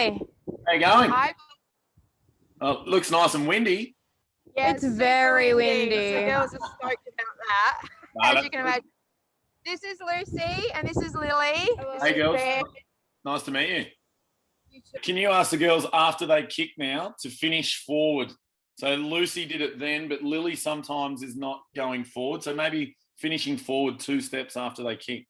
Hi. How you going? Hi. Oh, looks nice and windy. Yeah, It's very windy. So girls are stoked about that. No, As you can imagine. This is Lucy and this is Lily. Hey, girls. Nice to meet you. Can you ask the girls after they kick now to finish forward? So Lucy did it then, but Lily sometimes is not going forward. So maybe finishing forward 2 steps after they kick.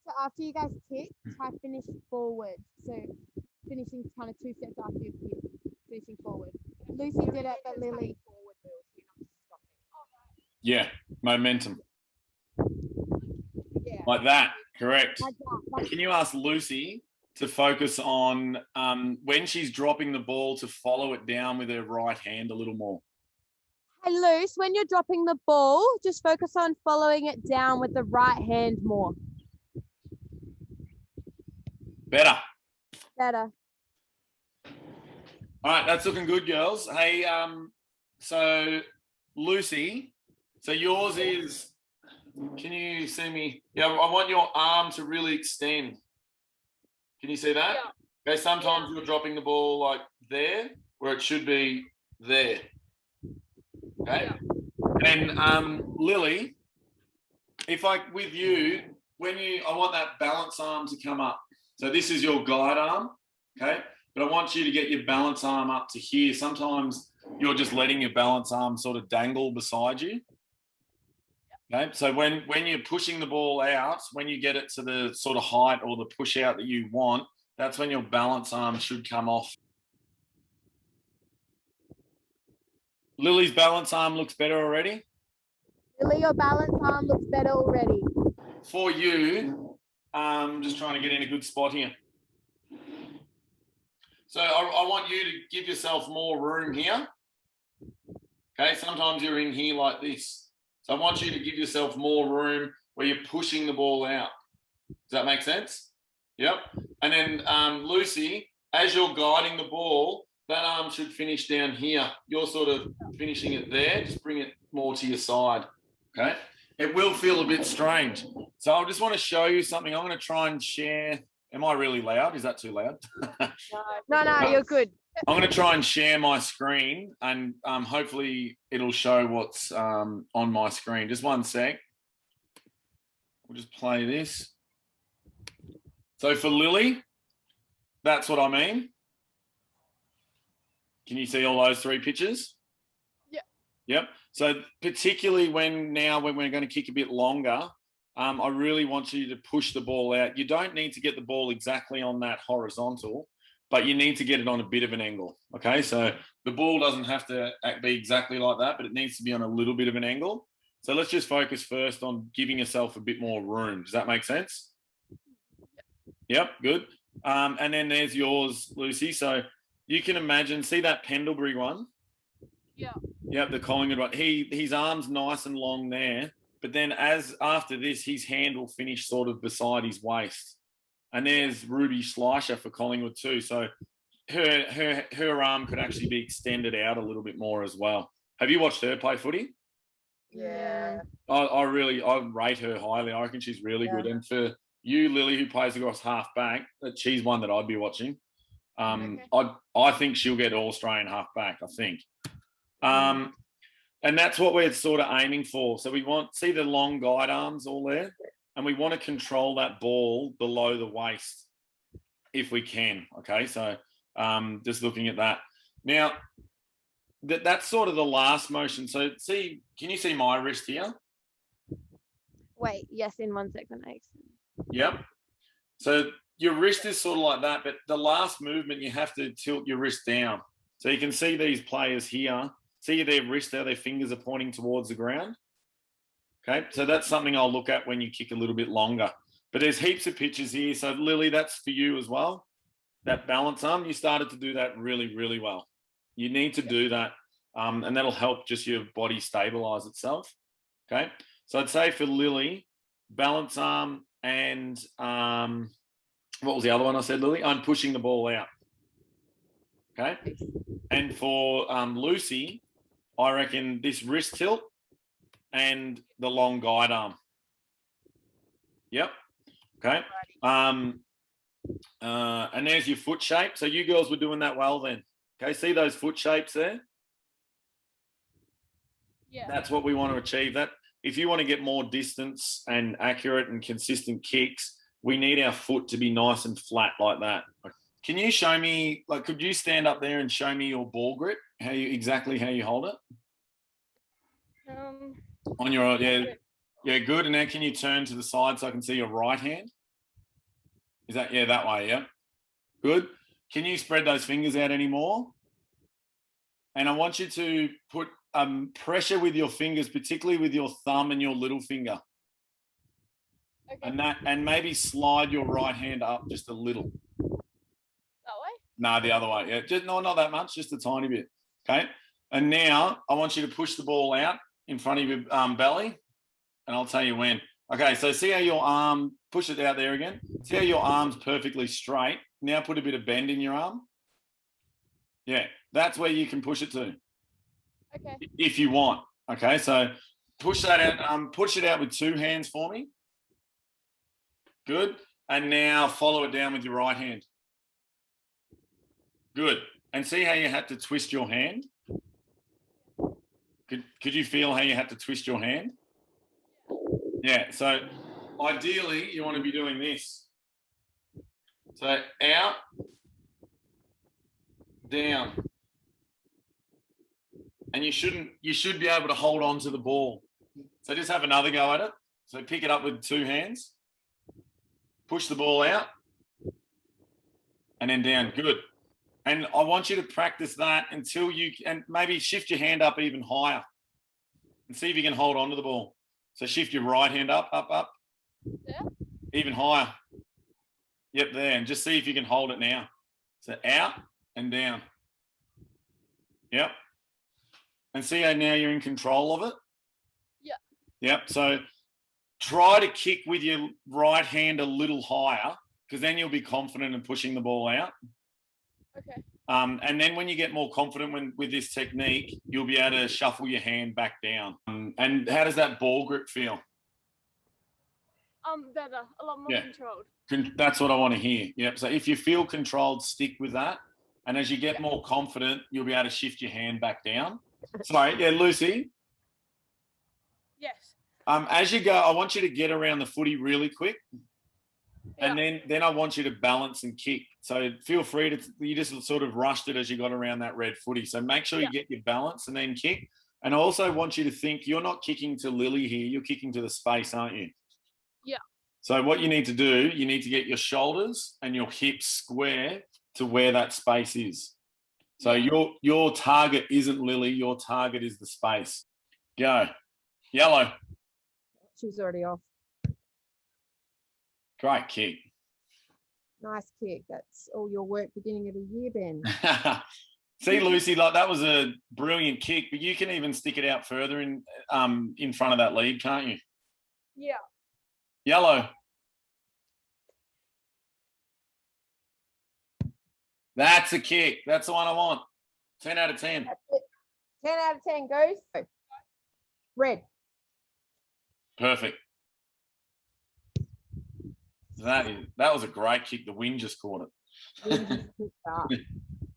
So after you guys kick, try finish forward. So finishing kind of 2 steps after you kick, finishing forward. Lucy did it, but Lily. Yeah, momentum. Yeah. Like that, correct. Like that. Can you ask Lucy to focus on when she's dropping the ball to follow it down with her right hand a little more? Hey, Luce, when you're dropping the ball, just focus on following it down with the right hand more. Better. Better. All right, that's looking good, girls. Hey, so Lucy, so yours is, can you see me? Yeah, I want your arm to really extend. Can you see that? Yeah. Okay, sometimes you're dropping the ball like there, where it should be there. Okay? And Lily, if with you, I want that balance arm to come up. So this is your guide arm, okay? But I want you to get your balance arm up to here. Sometimes you're just letting your balance arm sort of dangle beside you. Okay, so when you're pushing the ball out, when you get it to the sort of height or the push out that you want, that's when your balance arm should come off. Lily's balance arm looks better already. Lily, your balance arm looks better already. For you, just trying to get in a good spot here. So I want you to give yourself more room here. Okay, sometimes you're in here like this. So I want you to give yourself more room where you're pushing the ball out. Does that make sense? Yep. And then Lucy, as you're guiding the ball, that arm should finish down here. You're sort of finishing it there. Just bring it more to your side. Okay. It will feel a bit strange. So I just want to show you something. I'm going to try and share. Am I really loud? Is that too loud? No, you're good. I'm going to try and share my screen and hopefully it'll show what's on my screen. Just one sec. We'll just play this. So for Lily, that's what I mean. Can you see all those 3 pictures? Yeah. Yep. So particularly when we're going to kick a bit longer, I really want you to push the ball out. You don't need to get the ball exactly on that horizontal, but you need to get it on a bit of an angle, okay? So the ball doesn't have to be exactly like that, but it needs to be on a little bit of an angle. So let's just focus first on giving yourself a bit more room. Does that make sense? Yep, good. And then there's yours, Lucy. So you can imagine, see that Pendlebury one? Yeah. Yep, the Collingwood one. His arm's nice and long there, but then after this, his hand will finish sort of beside his waist. And there's Ruby Schleicher for Collingwood too. So her arm could actually be extended out a little bit more as well. Have you watched her play footy? Yeah. I rate her highly. I reckon she's really good. And for you, Lily, who plays across half back, she's one that I'd be watching. I think she'll get All-Australian half back, I think. And that's what we're sort of aiming for. So we see the long guide arms all there? And we want to control that ball below the waist if we can, okay? So just looking at that. Now, that's sort of the last motion. So can you see my wrist here? Wait, yes, in 1 second. Yep. So your wrist is sort of like that, but the last movement, you have to tilt your wrist down. So you can see these players here. See their wrist there, their fingers are pointing towards the ground. Okay, so that's something I'll look at when you kick a little bit longer. But there's heaps of pictures here. So Lily, that's for you as well. That balance arm, you started to do that really, really well. You need to do that, and that'll help just your body stabilize itself. Okay, so I'd say for Lily, balance arm and what was the other one I said, Lily? I'm pushing the ball out. Okay, and for Lucy, I reckon this wrist tilt and the long guide arm. Yep. Okay. And there's your foot shape. So you girls were doing that well then. Okay, see those foot shapes there? Yeah. That's what we want to achieve. That if you want to get more distance and accurate and consistent kicks, we need our foot to be nice and flat like that. Can you show me, like, could you stand up there and show me your ball grip? Exactly how you hold it? On your, yeah, good. And now can you turn to the side so I can see your right hand? Is that, yeah, that way, yeah. Good. Can you spread those fingers out anymore? And I want you to put pressure with your fingers, particularly with your thumb and your little finger. Okay. And maybe slide your right hand up just a little. That way? No, the other way. Yeah, just not that much, just a tiny bit. Okay. And now I want you to push the ball out in front of your belly, and I'll tell you when. Okay, so see how your arm, push it out there again. See how your arm's perfectly straight. Now put a bit of bend in your arm. Yeah, that's where you can push it to. Okay. If you want. Okay, so push that out. Push it out with two hands for me. Good. And now follow it down with your right hand. Good. And see how you had to twist your hand? Could you feel how you had to twist your hand? Yeah, so ideally you want to be doing this. So out, down. And you should be able to hold on to the ball. So just have another go at it. So pick it up with two hands. Push the ball out. And then down. Good. And I want you to practice that until you, and maybe shift your hand up even higher. And see if you can hold on to the ball. So shift your right hand up, up, up. Yeah. Even higher. Yep, there. And just see if you can hold it now. So out and down. Yep. And see how now you're in control of it? Yeah. Yep. So try to kick with your right hand a little higher, because then you'll be confident in pushing the ball out. Okay. And then when you get more confident with this technique, you'll be able to shuffle your hand back down. And how does that ball grip feel? Better, a lot more Yeah. controlled. That's what I want to hear. Yep. So if you feel controlled, stick with that. And as you get more confident, you'll be able to shift your hand back down. Sorry, yeah, Lucy. Yes. As you go, I want you to get around the footy really quick. Yeah. And then I want you to balance and kick. So feel free to, you just sort of rushed it as you got around that red footy. So make sure you get your balance and then kick. And I also want you to think you're not kicking to Lily here. You're kicking to the space, aren't you? Yeah. So what you need to do, you need to get your shoulders and your hips square to where that space is. So your target isn't Lily. Your target is the space. Go. Yellow. She was already off. Great kick. Nice kick. That's all your work beginning of the year, Ben. See, Lucy, like that was a brilliant kick, but you can even stick it out further in front of that lead, can't you? Yeah. Yellow. That's a kick. That's the one I want. 10 out of 10. That's it. 10 out of 10 goes. Red. Perfect. That was a great kick. The wind just caught it.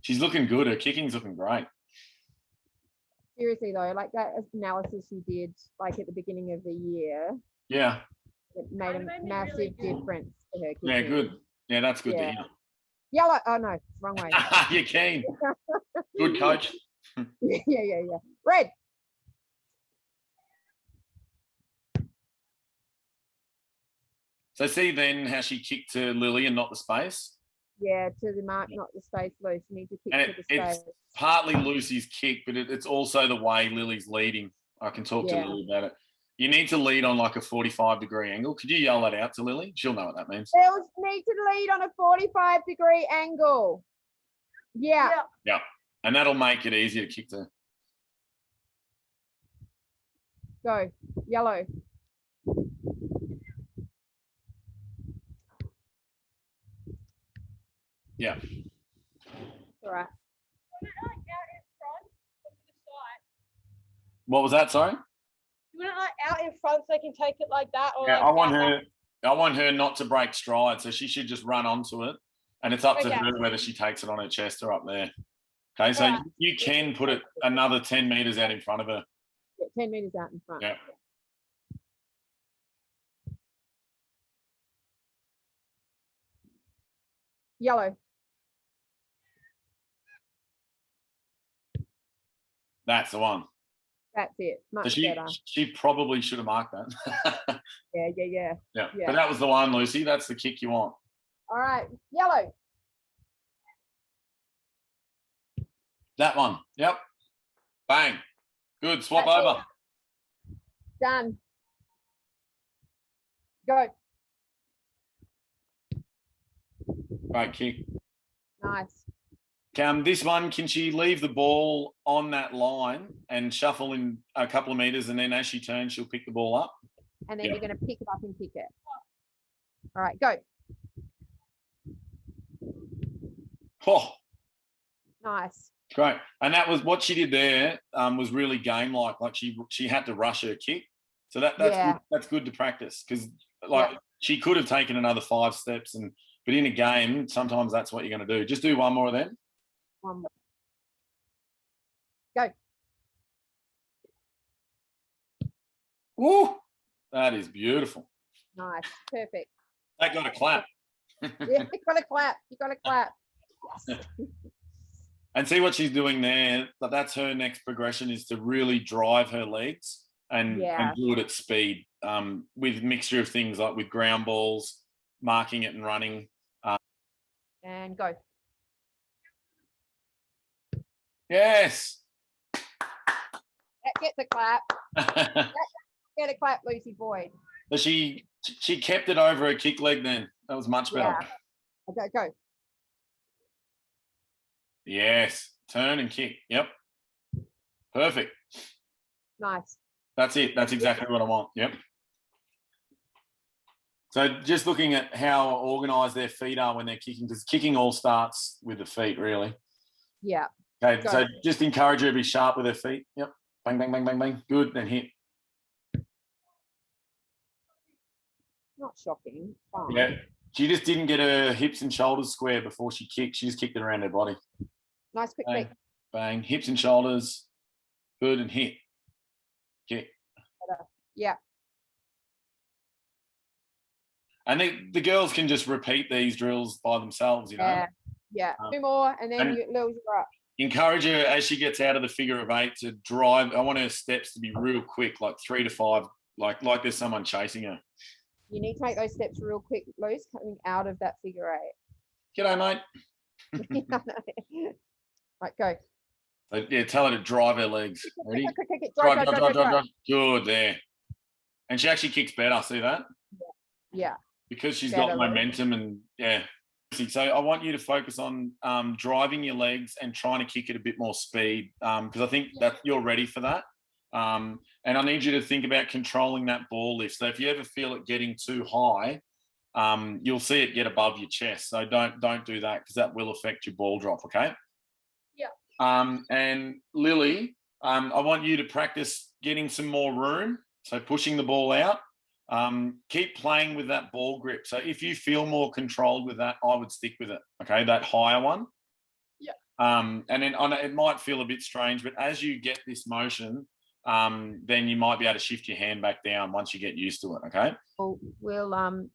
She's looking good. Her kicking's looking great. Seriously though, like that analysis you did like at the beginning of the year, Yeah. it made a Made me massive really good. difference to her kicking. Yeah, good. Yeah, that's good to Yeah. hear. Yellow. Oh no, wrong way. You're keen. Good coach. yeah. Red. So see then how she kicked to Lily and not the space? Yeah, to the mark, not the space, loose. You need to kick And to the it's space. partly Lucy's kick, but it's also the way Lily's leading. I can talk to Yeah. Lily about it. You need to lead on like a 45-degree angle. Could you yell that out to Lily? She'll know what that means. Girls need to lead on a 45-degree angle. Yeah. Yeah. And that'll make it easier to kick to. Go. Yellow. Yeah. All right. What was that, sorry? You want it like out in front so they can take it like that? Or Yeah, like I want out her I want her not to break stride, so she should just run onto it, and it's up to Okay. her whether she takes it on her chest or up there. Okay, so Alright. you can put it another 10 meters out in front of her. Yeah, 10 meters out in front. Yeah. Yellow. That's the one. That's it. So Much she better. she probably should have marked that. Yeah. Yeah. Yeah. But that was the one, Lucy. That's the kick you want. All right. Yellow. That one. Yep. Bang. Good. Swap That's it. over. Done. Go. Great kick. Nice. This one, can she leave the ball on that line and shuffle in a couple of meters, and then as she turns, she'll pick the ball up? And then Yeah. you're going to pick it up and kick it. All right. Go. Oh, Nice. great. And that was what she did there. Was really game-like. Like she had to rush her kick. So that's Yeah. good. That's good to practice, because like she could have taken another 5 steps, but in a game, sometimes that's what you're going to do. Just do one more of them. One more. Go. Woo! That is beautiful. Nice. Perfect. That got a clap. Yeah. You got to clap. You got to clap. Yes. And see what she's doing there. But that's her next progression, is to really drive her legs and do it at speed, with mixture of things like with ground balls, marking it and running. And go. Yes. That gets a clap. Get a clap, Lucy Boyd. But she kept it over her kick leg then. That was much better. Okay, go. Yes. Turn and kick. Yep. Perfect. Nice. That's it. That's exactly what I want. Yep. So just looking at how organised their feet are when they're kicking, because kicking all starts with the feet, really. Yeah. Okay, Go. so just encourage her to be sharp with her feet. Yep. Bang, bang, bang, bang, bang. Good. Then hit. Not shocking. Fine. Yeah. She just didn't get her hips and shoulders square before she kicked. She just kicked it around her body. Nice quick Bang, kick. bang. Hips and shoulders. Good, and hit. Kick. Yeah. And the girls can just repeat these drills by themselves, you know. Yeah. Yeah. 2 more, and then and- Lils, you're up. Encourage her as she gets out of the figure of 8 to drive. I want her steps to be real quick, like 3 to 5, like there's someone chasing her. You need to make those steps real quick, Luz, coming out of that figure 8. G'day, mate. Right, go. So, yeah, tell her to drive her legs. Ready? Quick. Drive, drive, drive, drive, drive. Good, there. And she actually kicks better, see that? Yeah. Because she's Better, got right? momentum and, yeah. So I want you to focus on driving your legs and trying to kick at a bit more speed, because I think that you're ready for that. And I need you to think about controlling that ball lift. So if you ever feel it getting too high, you'll see it get above your chest. So don't do that, because that will affect your ball drop, okay? Yeah. And Lily, I want you to practice getting some more room. So pushing the ball out. Keep playing with that ball grip. So if you feel more controlled with that, I would stick with it. Okay, that higher one. Yeah. And then I know it might feel a bit strange, but as you get this motion, then you might be able to shift your hand back down once you get used to it. Okay. We'll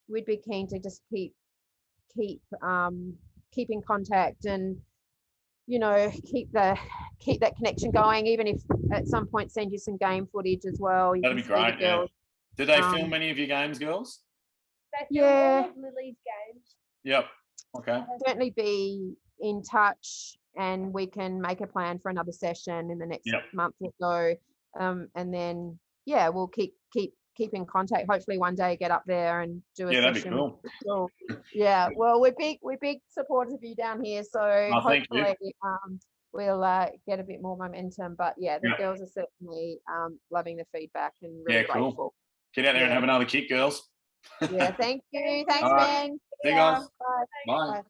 we'd be keen to just keep in contact, and keep that connection going, even if at some point send you some game footage as well. You That'd can be see the great. Yeah. girls. Did they film any of your games, girls? They film Yeah. all of Lily's games. Yep. Okay. Certainly be in touch, and we can make a plan for another session in the next Yep. month or so. And then we'll keep in contact. Hopefully one day get up there and do a Yeah, that'd be session. cool. So, yeah, well, we're big supporters of you down here, so Oh, thank you. hopefully we'll get a bit more momentum. But yeah, the Yeah. girls are certainly loving the feedback and really Yeah, cool. grateful. Get out there and Yeah. have another kick, girls. Yeah, thank you. Thanks, All right. Ben. See you guys. Bye. Bye. Bye.